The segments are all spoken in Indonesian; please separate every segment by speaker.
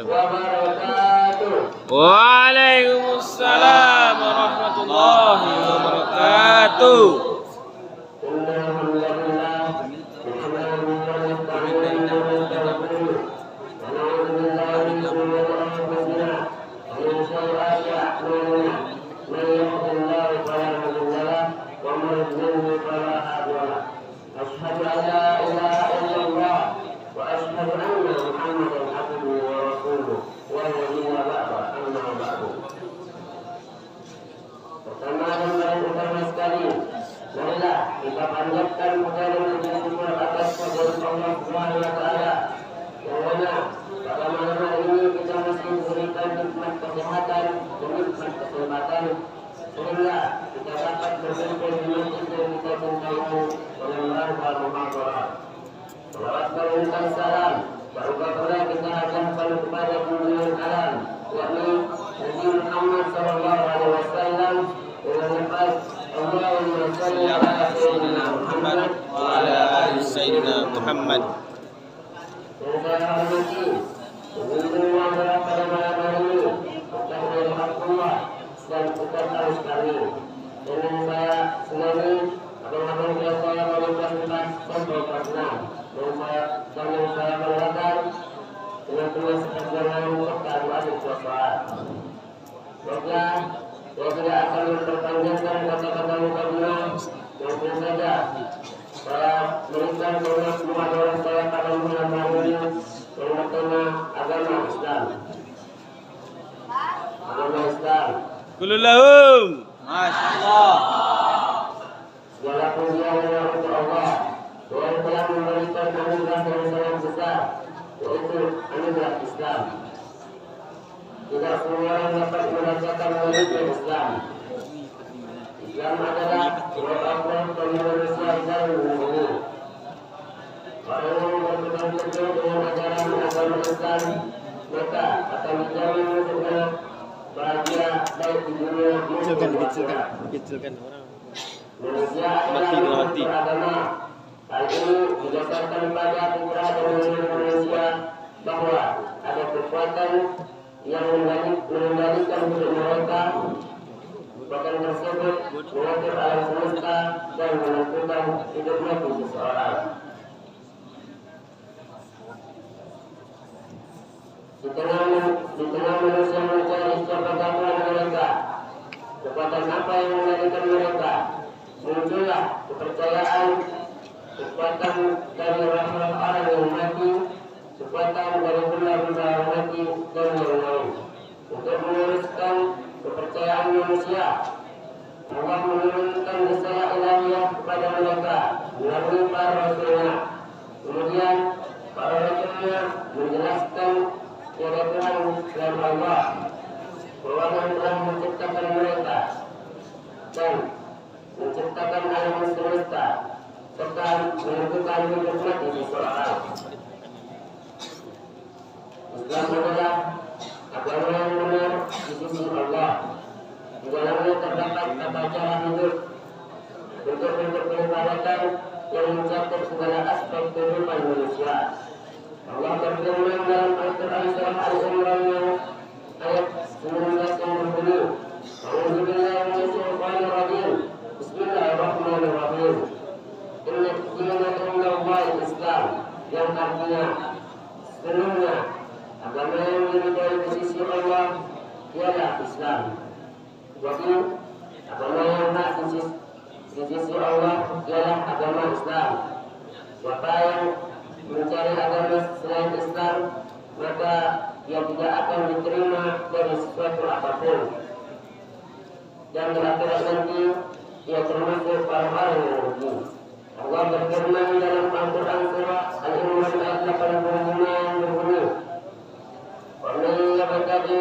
Speaker 1: wabarakatuh.
Speaker 2: Waalaikumsalam warahmatullahi wabarakatuh.
Speaker 1: Pertama dan paling utama sekali, marilah kita panjatkan puja dan syukur atas kehadirat Allah Subhanahu wa taala. Yang mana pada malam hari ini kita masih diberikan nikmat kesehatan dan nikmat kesempatan sehingga kita dapat berkumpul di masjid yang kita cintai dalam rangka Ramadan. Salawat dan salam barulah pula kita ajarkan kepada junjungan alam, yakni Nabi Muhammad sallallahu alaihi wasallam dengan lafaz Allahumma shalli ala sayyidina Muhammad
Speaker 2: wa ala ali sayyidina Muhammad.
Speaker 1: Yang saya hormati, pemimpin yang berada pada malam hari ini, Ustaz Rahmatullah dan Ustaz Al-Ustari. Dengan saya senangi abang-abang biasa yang melintas sampai kelas 6. Dan yang saya banggakan dengan tulis perjalanan serta adik kuasaan. Baiklah, saya tidak akan memperpanjangkan kata-kata mukadimah. Langsung saja saya berikan kepada semua orang saya pada malam hari ini yang bertema agama Islam. Agama Islam.
Speaker 2: Kululahum. Masya Allah.
Speaker 1: Segala pujian untuk Allah yang telah memberikan anugerah yang sangat besar, yaitu anugerah Islam. Tidak semua orang dapat merasakan wujud Islam. Islam adalah sebab Allah bagi manusia dan bumi. Orang yang berpegang teguh dengan ajaran agama Islam, maka akan dijamin untuknya bahagia baik di dunia maupun di akhirat. Manusia adalah beragama. Hal ini didasarkan pada fitrah dan manusia bahwa ada kekuatan yang mengendalikan hidup mereka. Kekuatan tersebut mengatur alam semesta dan menentukan hidup mati seseorang. Di tengah manusia mencari siapa gabungan mereka, kekuatan apa yang mengendalikan mereka? Muncullah kepercayaan, kekuatan dari rahmat orang yang mati, kekuatan dari benda-benda yang mati dan yang lain. Untuk meluruskan kepercayaan manusia, Allah menurunkan risalah ilahiyah kepada mereka melalui para rasulnya. Kemudian para rasulnya menjelaskan kepada Tuhan dan Allah bahwa Tuhan telah menciptakan mereka dan menciptakan alam semesta serta menentukan hidup mati seseorang. Islam adalah agama yang benar di sisi Allah. Di dalamnya terdapat tata cara hidup, bentuk-bentuk peribadatan yang mencakup segala aspek kehidupan manusia. Allah berfirman dalam Al-Quran surah Al-Imran ayat 19 yang berbunyi, A'udzubillahi minasyaitonir rajim. Bismillahirrahmanirrahim. Inna ad-dina 'inda Allahil Islam, yang artinya sebenarnya agama yang diridhai di sisi Allah ialah Islam. Jadi agama yang hak di sisi Allah ialah agama Islam. Siapa yang mencari agama selain Islam, maka dia tidak akan diterima dari sesuatu apapun. Dan di akhirat nanti dia termasuk orang-orang yang rugi. Allah berfirman dalam Al-Quran surah Al-Imran ayat 85 yang berbunyi, وَمَنْ يَبْتَغِي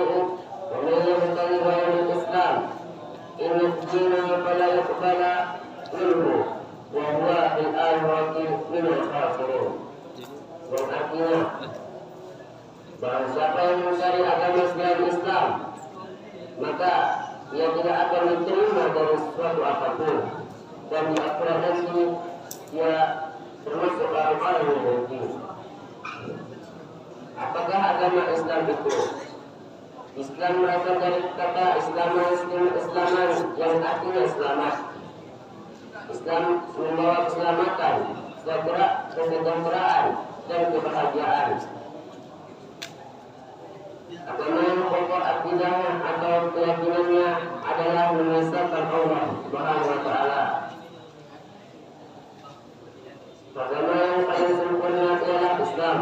Speaker 1: غَيْرَ الْإِسْلَامِ إِنَّ الدِّينَ فَلَا يُقْبَلَ مِنْهُ وَهُوَ فِي الْآخِرَةِ مِنَ الْخَاسِرِينَ. Yang artinya, barang siapa yang mencari agama selain Islam, maka ia tidak akan diterima dari sesuatu apapun, dan di akhirat nanti ia termasuk orang-orang yang rugi. Apakah agama Islam itu. Islam berasal dari kata Islaman yang artinya selamat. Islam membawa keselamatan, kesejahteraan, dan kebahagiaan. Agama yang pokok akidahnya atau keyakinannya adalah mengesahkan Allah Subhanahu wa Ta'ala. Agama yang paling sempurna ialah Islam.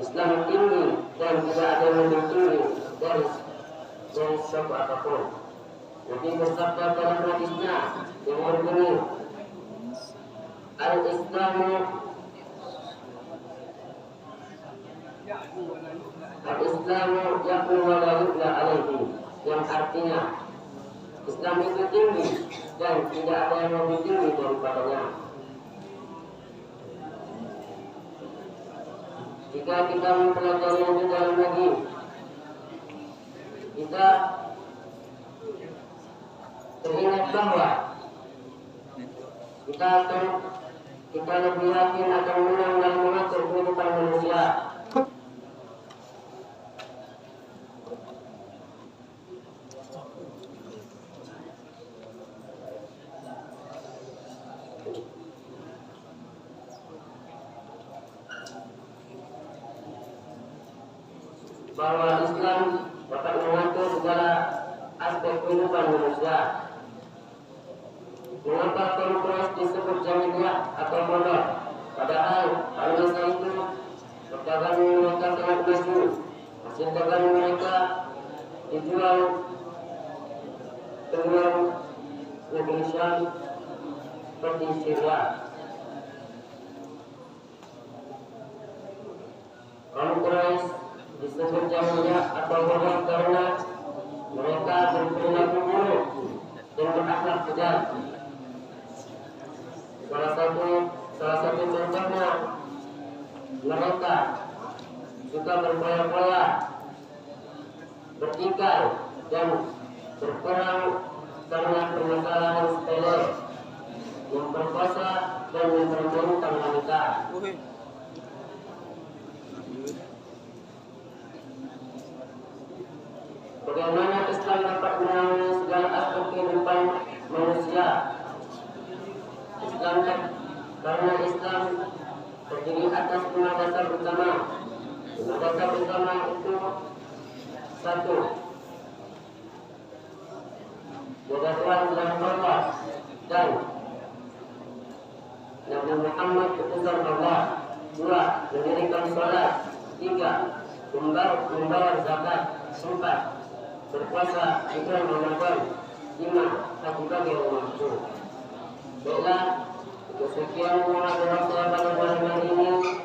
Speaker 1: Islam tinggi dan tidak ada yang lebih tinggi dari siapa apapun. Nabi bersabda dalam hadisnya yang berbunyi, Al-Islamu yakun wa la yu'la alaihi, yang artinya Islam itu tinggi dan tidak ada yang lebih tinggi daripadanya. Jika kita mempelajari lebih dalam lagi, kita teringat bahwa kita lebih yakin akan menang dalam mengatur kehidupan manusia. Bahwa Islam dapat mengatur segala aspek kehidupan manusia. Mengapa kaum Quraisy disebut jahiliyah atau bodoh? Padahal pada masa itu perdagangan mereka sangat maju. Hasil dagang mereka dijual ke luar negeri Syam seperti Syria. Kaum Quraisy disebut jahiliyah atau bodoh karena mereka berperilaku buruk dan berakhlak kejam. Salah satu contohnya, mereka suka berpoya-poya, bertikai dan berperang karena permasalahan sepele, memperkosa dan mempermainkan wanita. Bagaimana Islam dapat menangani segala aspek kehidupan manusia? Karena Islam terdiri atas 5 dasar utama. 5 dasar utama itu: 1. Berdoa kepada Allah dan Nabi Muhammad utusan Allah. 2. Mendirikan salat. 3. Membayar zakat. 4. Berpuasa di bulan Ramadan. 5. Satu bagi orang mampu. Baiklah, sekian muhadharah saya pada malam ini.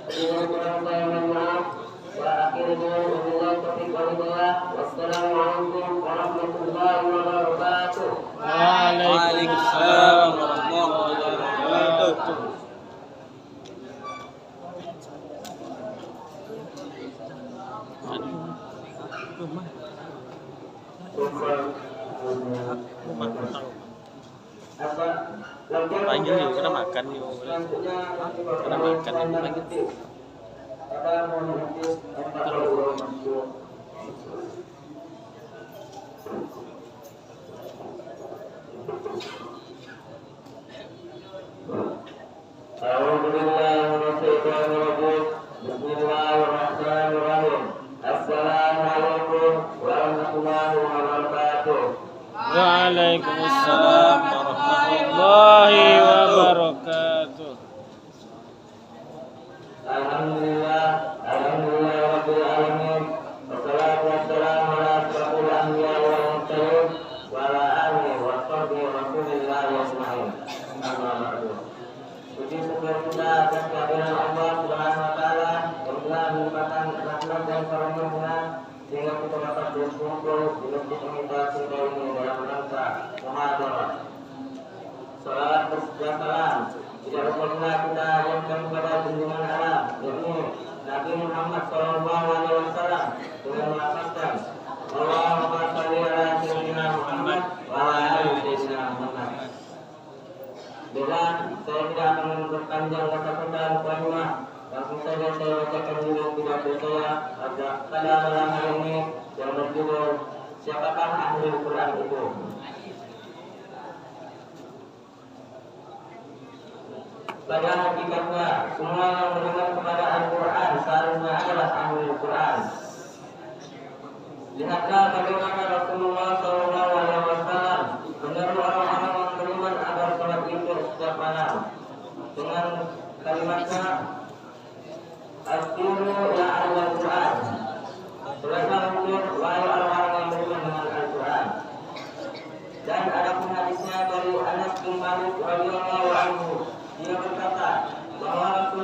Speaker 1: Bila kurang saya mohon maaf. Wa akhirnya wabillahi taufiq wal hidayah. Wassalamualaikum warahmatullahi wabarakatuh.
Speaker 2: Waalaikumsalam warahmatullahi wabarakatuh. Panggil yuk, kita makan yuk. Kita makan lagi.
Speaker 1: Bismillahirrahmanirrahim. Assalamualaikum warahmatullahi wabarakatuh.
Speaker 2: Waalaikumsalam warahmatullahi wabarakatuh.
Speaker 1: Alhamdulillah rabbil alamin. Wassalatu wassalamu ala asyrafil anbiya wal mursalin wa ala alihi wa sahbihi rasulillah ajmain. Amma ba'du. Puji syukur kita atas kehadiran Allah Subhanahu wa taala yang telah melimpahkan rahmat dan karunia sehingga kita dapat berkumpul di masjid kita sehingga ini dalam rangka muhadharah. Salat beserta salam tidak lupa kita hadirkan kepada junjungan alam, yakni Nabi Muhammad SAW dengan melafazkan Allahumma shalli ala sayyidina Muhammad wa ala ali sayyidina Muhammad. Bila saya tidak akan memperpanjang kata-kata kalimah, langsung saja saya bacakan dulu pidato saya pada malam hari ini yang berjudul Siapakah Ahli Quran itu? Pada hakikatnya, semua yang beriman kepada Al-Quran seharusnya adalah ahli Quran. Lihatlah bagaimana Rasulullah SAW menyeru orang-orang yang beriman agar sholat itu setiap malam dengan kalimatnya Astiru ya Al-Quran. Sholatlah untuk wahai orang-orang yang beriman dengan Al-Quran. Dan ada pun hadisnya dari Anas bin Malik radhiyallahu anhu. Dia berkata bahwa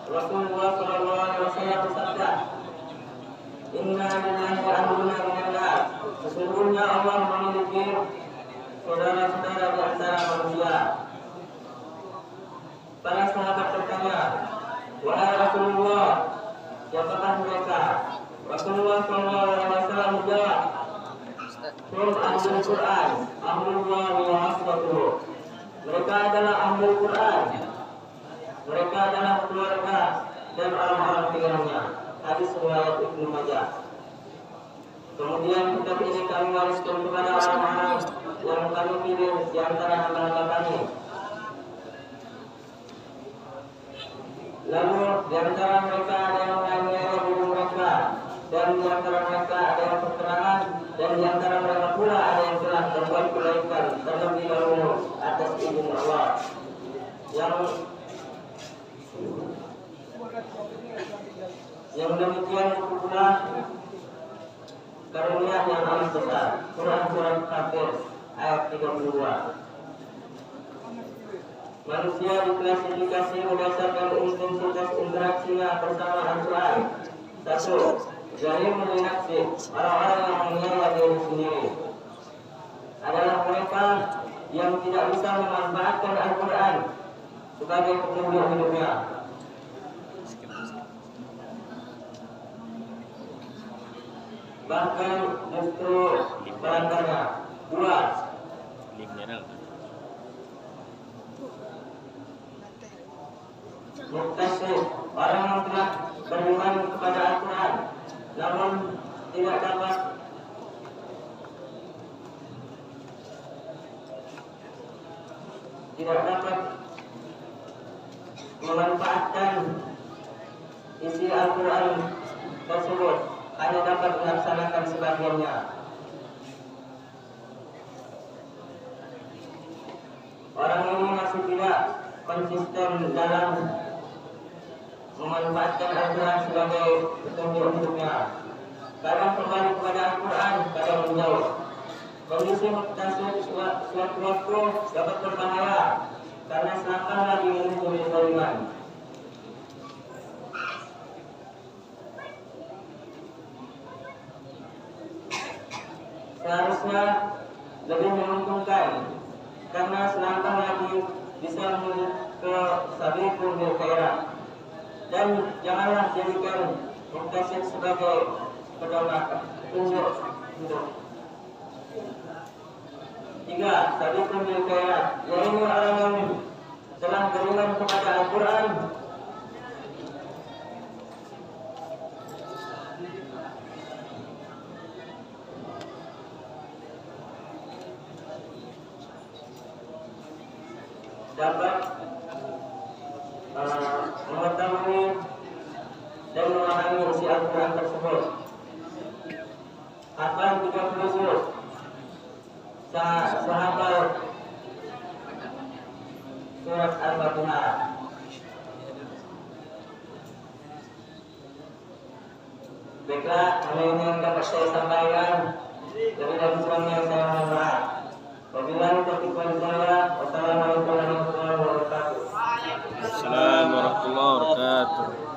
Speaker 1: Rasulullah SAW bersabda, Inna lillahi wa inna ilaihi raji'un. Sesungguhnya Allah memiliki saudara-saudara di antara manusia. Para sahabat bertanya, wahai Rasulullah, siapakah mereka? Rasulullah SAW menjawab, Hum ahlul Quran, ahlullah wa hasbatuh. Mereka adalah ahli Quran. Mereka adalah keluarga dan orang-orang pilihannya. Hadis riwayat Ibnu Majah. Kemudian kitab ini kami wariskan kepada orang-orang yang kami pilih di antara hamba-hamba kami. Lalu di antara mereka ada yang menganiaya diri mereka, dan di antara mereka ada yang keterangan, dan di antara mereka pula ada yang telah berbuat kebaikan terlebih dahulu atas izin Allah. Yang demikian pula karunia yang amat besar. Quran Surat Kafir ayat 32. Manusia diklasifikasi berdasarkan intensitas interaksinya bersama Al-Quran. 1. Jahil menafsi, orang-orang yang mengira diri sendiri adalah mereka yang tidak bisa memanfaatkan Al-Quran sebagai petunjuk hidupnya. Bahkan justru pelanggarnya. 2. Muktasib, orang yang telah beriman kepada Al-Quran namun tidak dapat memanfaatkan isi Al-Quran tersebut, hanya dapat melaksanakan sebagiannya. Orang ini masih tidak konsisten dalam memanfaatkan Al-Quran sebagai petunjuk hidupnya. Kadang kembali kepada Al-Quran, kadang menjauh. Kondisi muktasib suatu waktu dapat berbahaya karena selangkah lagi menuju kezaliman. Seharusnya lebih menguntungkan karena selangkah lagi bisa menuju ke sabiqul bil khairat. Dan janganlah jadikan muktasib sebagai pedoman petunjuk hidup. 3. Sabiqul bil khairat, yaitu orang yang telah beriman kepada Al-Quran dapat mengetahui dan memahami isi Al-Quran tersebut. Hafal 30 juz, sehafal surat Al-Fatihah. Baiklah, ini yang dapat saya sampaikan. Lebih dari kurangnya saya mohon maaf. Wabillahi taufiq wal hidayah. Wassalamualaikum warahmatullahi wabarakatuh.
Speaker 2: Assalamualaikum warahmatullahi wabarakatuh.